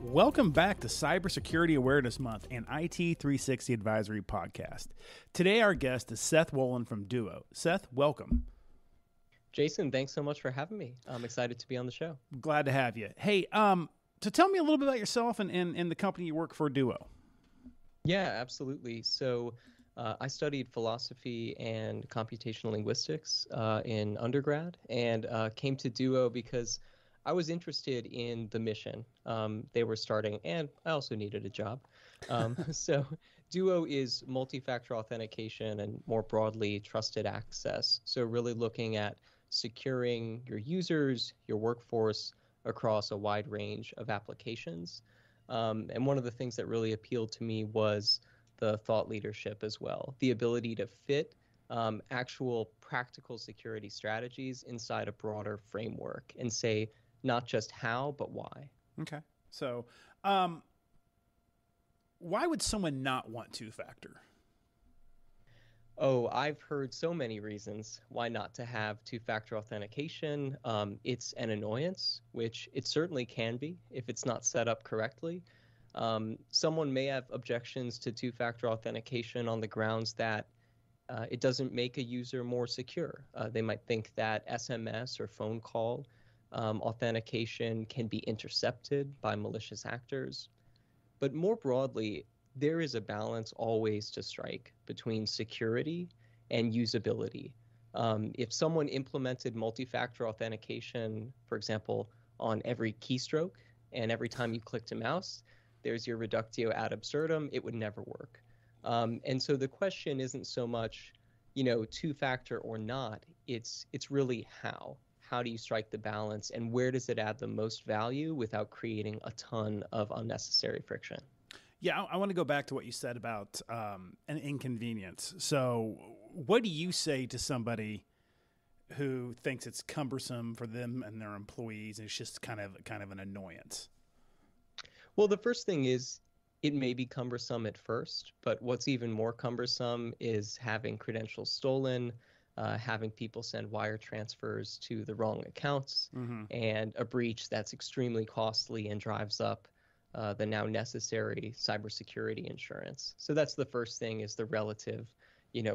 Welcome back to Cybersecurity Awareness Month and IT 360 Advisory Podcast. Today our guest is Seth Wolin from Duo. Seth, welcome. Jason, thanks so much for having me. I'm excited to be on the show. Glad to have you. Hey, so tell me a little bit about yourself and the company you work for, Duo. Yeah, absolutely. So I studied philosophy and computational linguistics in undergrad and came to Duo because I was interested in the mission they were starting, and I also needed a job. So Duo is multi-factor authentication and more broadly trusted access. So really looking at securing your users, your workforce across a wide range of applications. And one of the things that really appealed to me was the thought leadership as well, the ability to fit actual practical security strategies inside a broader framework and say not just how, but why. Okay. So why would someone not want two-factor? Oh, I've heard so many reasons why not to have two-factor authentication. It's an annoyance, which it certainly can be if it's not set up correctly. Someone may have objections to two-factor authentication on the grounds that it doesn't make a user more secure. They might think that SMS or phone call authentication can be intercepted by malicious actors. But more broadly, there is a balance always to strike between security and usability. If someone implemented multi-factor authentication, for example, on every keystroke and every time you clicked a mouse, there's your reductio ad absurdum, it would never work. And so the question isn't so much, two-factor or not, it's really how. How do you strike the balance, and where does it add the most value without creating a ton of unnecessary friction? Yeah, I want to go back to what you said about an inconvenience. So what do you say to somebody who thinks it's cumbersome for them and their employees, and it's just kind of an annoyance? Well, the first thing is it may be cumbersome at first, but what's even more cumbersome is having credentials stolen, having people send wire transfers to the wrong accounts, and a breach that's extremely costly and drives up the now necessary cybersecurity insurance. So that's the first thing, is the relative,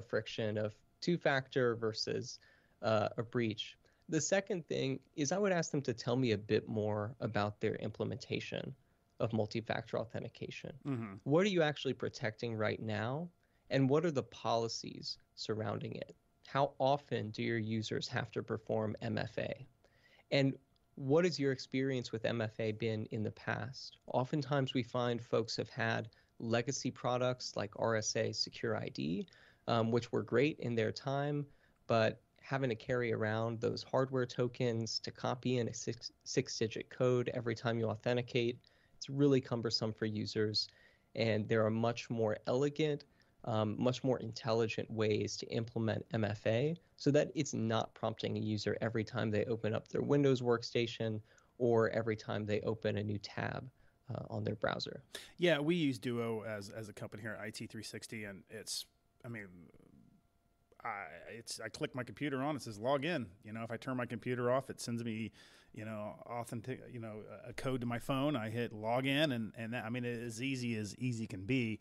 friction of two-factor versus a breach. The second thing is I would ask them to tell me a bit more about their implementation of multi-factor authentication. What are you actually protecting right now? And what are the policies surrounding it? How often do your users have to perform MFA? And what has your experience with MFA been in the past? Oftentimes we find folks have had legacy products like RSA Secure ID, which were great in their time, but having to carry around those hardware tokens to copy in a six-digit code every time you authenticate, it's really cumbersome for users. And there are much more elegant, much more intelligent ways to implement MFA so that it's not prompting a user every time they open up their Windows workstation or every time they open a new tab on their browser. Yeah, we use Duo as a company here at IT 360, and I click my computer on, it says log in. If I turn my computer off, it sends me, a code to my phone. I hit log in, and that, it is easy as easy can be.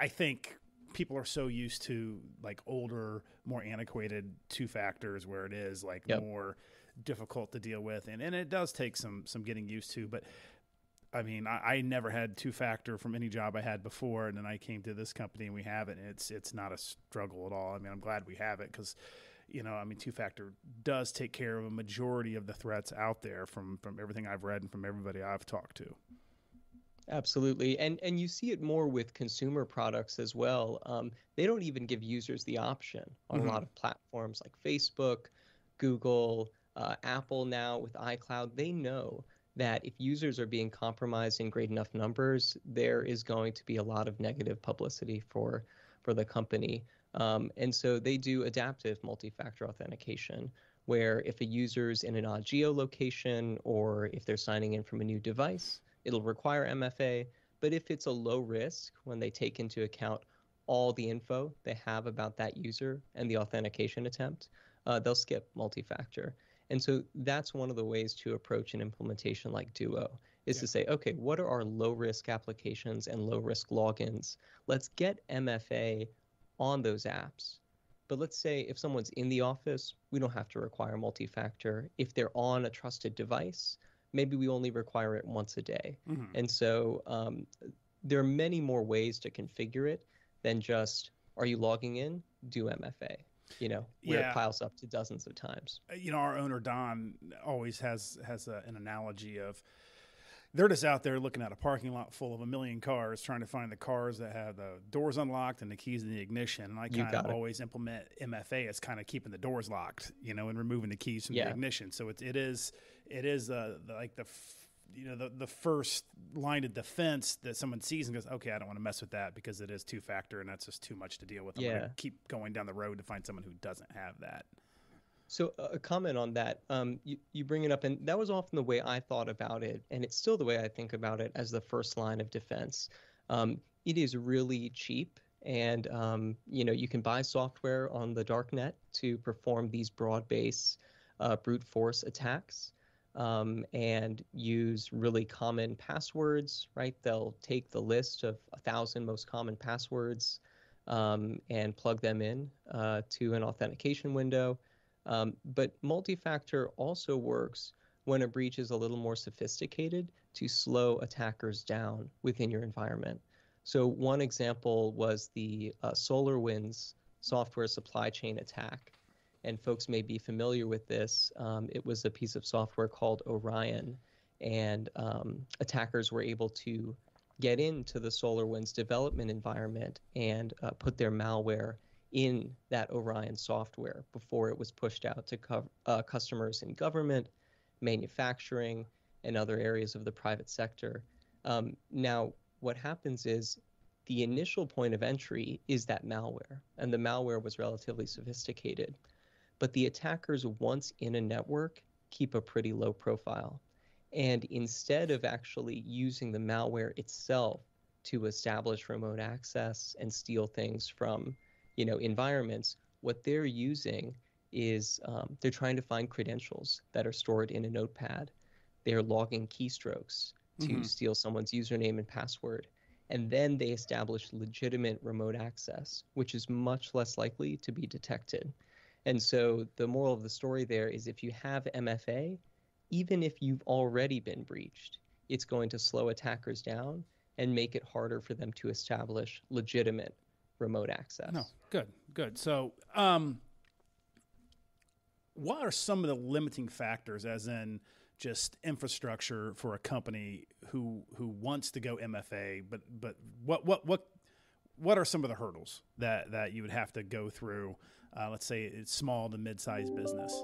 I think people are so used to like older, more antiquated two factors where it is more difficult to deal with, and it does take some getting used to. But I never had two factor from any job I had before, and then I came to this company and we have it, and it's not a struggle at all. I'm glad we have it because two factor does take care of a majority of the threats out there from everything I've read and from everybody I've talked to. Absolutely. And you see it more with consumer products as well. They don't even give users the option on a lot of platforms like Facebook, Google, Apple now with iCloud. They know that if users are being compromised in great enough numbers, there is going to be a lot of negative publicity for the company. And so they do adaptive multi-factor authentication, where if a user's in an odd geolocation or if they're signing in from a new device, it'll require MFA. But if it's a low risk, when they take into account all the info they have about that user and the authentication attempt, they'll skip multi-factor. And so that's one of the ways to approach an implementation like Duo is to say, okay, what are our low-risk applications and low-risk logins? Let's get MFA on those apps. But let's say if someone's in the office, we don't have to require multi-factor. If they're on a trusted device, maybe we only require it once a day. And so there are many more ways to configure it than just, are you logging in? Do MFA. Where it piles up to dozens of times. Our owner, Don, always has an analogy of they're just out there looking at a parking lot full of a million cars, trying to find the cars that have the doors unlocked and the keys in the ignition. And I kind of always implement MFA as kind of keeping the doors locked, and removing the keys from the ignition. So it is like the first line of defense that someone sees and goes, okay, I don't want to mess with that because it is two-factor and that's just too much to deal with. I'm going to keep going down the road to find someone who doesn't have that. So a comment on that, you bring it up, and that was often the way I thought about it, and it's still the way I think about it as the first line of defense. It is really cheap, and you can buy software on the darknet to perform these broad-based brute force attacks. And use really common passwords, right? They'll take the list of 1,000 most common passwords and plug them in to an authentication window. But multi-factor also works when a breach is a little more sophisticated to slow attackers down within your environment. So one example was the SolarWinds software supply chain attack. And folks may be familiar with this. It was a piece of software called Orion, and attackers were able to get into the SolarWinds development environment and put their malware in that Orion software before it was pushed out to customers in government, manufacturing, and other areas of the private sector. Now, what happens is the initial point of entry is that malware, and the malware was relatively sophisticated. But the attackers, once in a network, keep a pretty low profile. And instead of actually using the malware itself to establish remote access and steal things from, environments, what they're using is they're trying to find credentials that are stored in a notepad. They're logging keystrokes to steal someone's username and password. And then they establish legitimate remote access, which is much less likely to be detected. And so the moral of the story there is if you have MFA, even if you've already been breached, it's going to slow attackers down and make it harder for them to establish legitimate remote access. No, good. So what are some of the limiting factors, as in just infrastructure for a company who wants to go MFA, but what are some of the hurdles that you would have to go through? Let's say it's small to mid-sized business.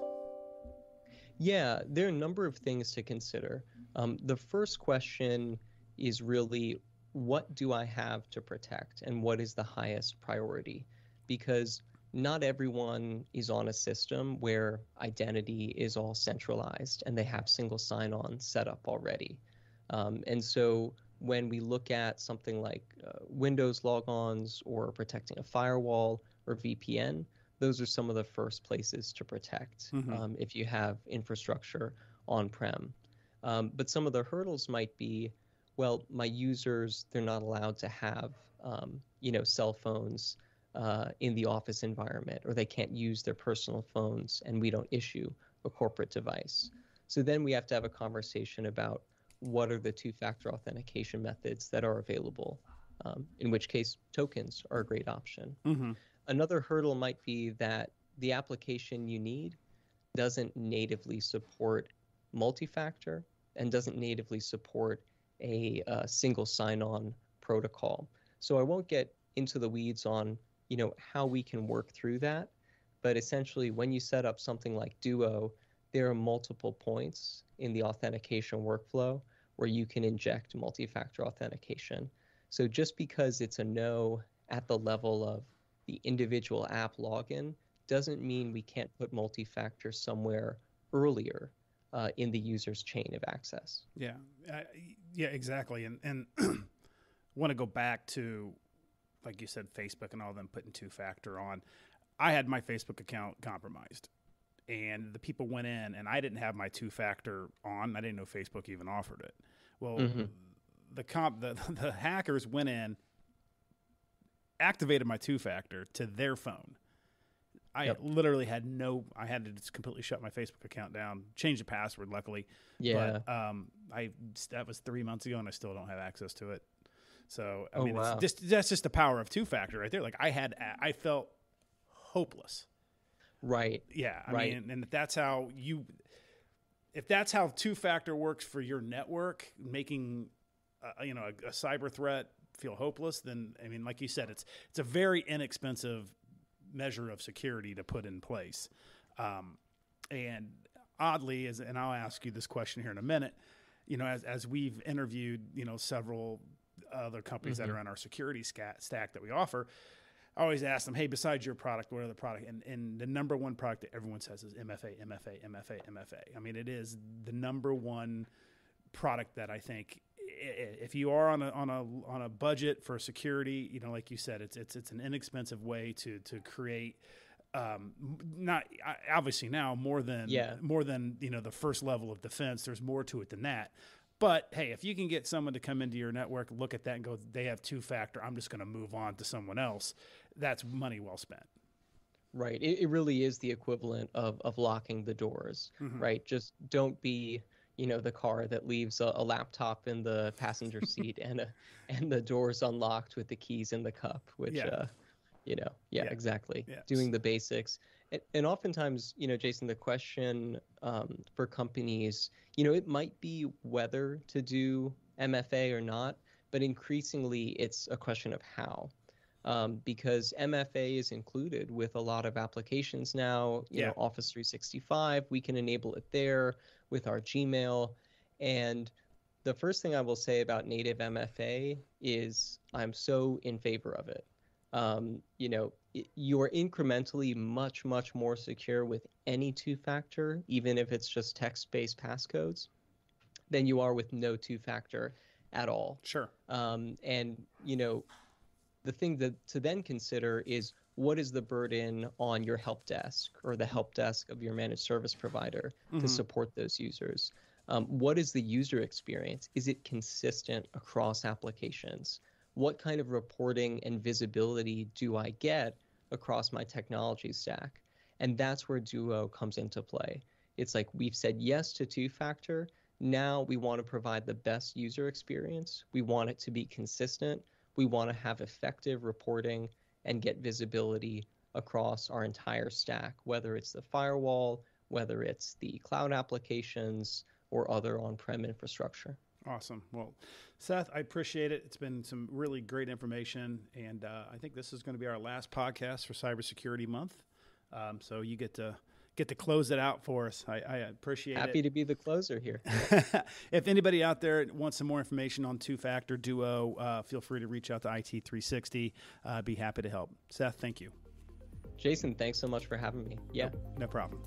Yeah, there are a number of things to consider. The first question is really, what do I have to protect and what is the highest priority? Because not everyone is on a system where identity is all centralized and they have single sign-on set up already. And so when we look at something like Windows logons or protecting a firewall or VPN, those are some of the first places to protect if you have infrastructure on-prem. But some of the hurdles might be, well, my users, they're not allowed to have, cell phones in the office environment, or they can't use their personal phones, and we don't issue a corporate device. So then we have to have a conversation about what are the two-factor authentication methods that are available, in which case tokens are a great option. Another hurdle might be that the application you need doesn't natively support multi-factor and doesn't natively support a single sign-on protocol. So I won't get into the weeds on, how we can work through that. But essentially, when you set up something like Duo, there are multiple points in the authentication workflow where you can inject multi-factor authentication. So just because it's a no at the level of the individual app login doesn't mean we can't put multi-factor somewhere earlier in the user's chain of access. Yeah, exactly. And want to go back to, like you said, Facebook and all them putting two-factor on. I had my Facebook account compromised, and the people went in, and I didn't have my two-factor on. I didn't know Facebook even offered it. Well, the hackers went in, activated my two-factor to their phone. I literally had I had to just completely shut my Facebook account down, change the password, luckily. Yeah. But that was 3 months ago, and I still don't have access to it. So, I mean, wow. that's just the power of two-factor right there. Like, I felt hopeless. Right. Yeah. I mean, and if that's how two-factor works for your network, making, a cyber threat feel hopeless, then, I mean, like you said, it's a very inexpensive measure of security to put in place. And oddly, and I'll ask you this question here in a minute, as we've interviewed, several other companies that are on our security stack that we offer, I always ask them, hey, besides your product, what other product? And the number one product that everyone says is MFA. I mean, it is the number one product that I think, if you are on a budget for security, like you said, it's an inexpensive way to create, not obviously now more than the first level of defense. There's more to it than that. But hey, if you can get someone to come into your network, look at that and go, they have two-factor, I'm just going to move on to someone else. That's money well spent. Right. It really is the equivalent of locking the doors, right? Just don't be, the car that leaves a laptop in the passenger seat and the doors unlocked with the keys in the cup, which, exactly. Yeah. Doing the basics. And oftentimes, Jason, the question for companies, it might be whether to do MFA or not, but increasingly it's a question of how. Because MFA is included with a lot of applications now, Office 365, we can enable it there with our Gmail. And the first thing I will say about native MFA is I'm so in favor of it. You are incrementally much, much more secure with any two-factor, even if it's just text-based passcodes, than you are with no two-factor at all. Sure. The thing to then consider is what is the burden on your help desk or the help desk of your managed service provider to support those users? What is the user experience? Is it consistent across applications? What kind of reporting and visibility do I get across my technology stack? And that's where Duo comes into play. It's like we've said yes to two-factor. Now we want to provide the best user experience. We want it to be consistent. We want to have effective reporting and get visibility across our entire stack, whether it's the firewall, whether it's the cloud applications, or other on-prem infrastructure. Awesome. Well, Seth, I appreciate it. It's been some really great information, and I think this is going to be our last podcast for Cybersecurity Month. So you get to close it out for us. I appreciate it. Happy to be the closer here. If anybody out there wants some more information on two-factor Duo, feel free to reach out to IT360. Be happy to help. Seth, thank you. Jason, thanks so much for having me. Yeah. No problem.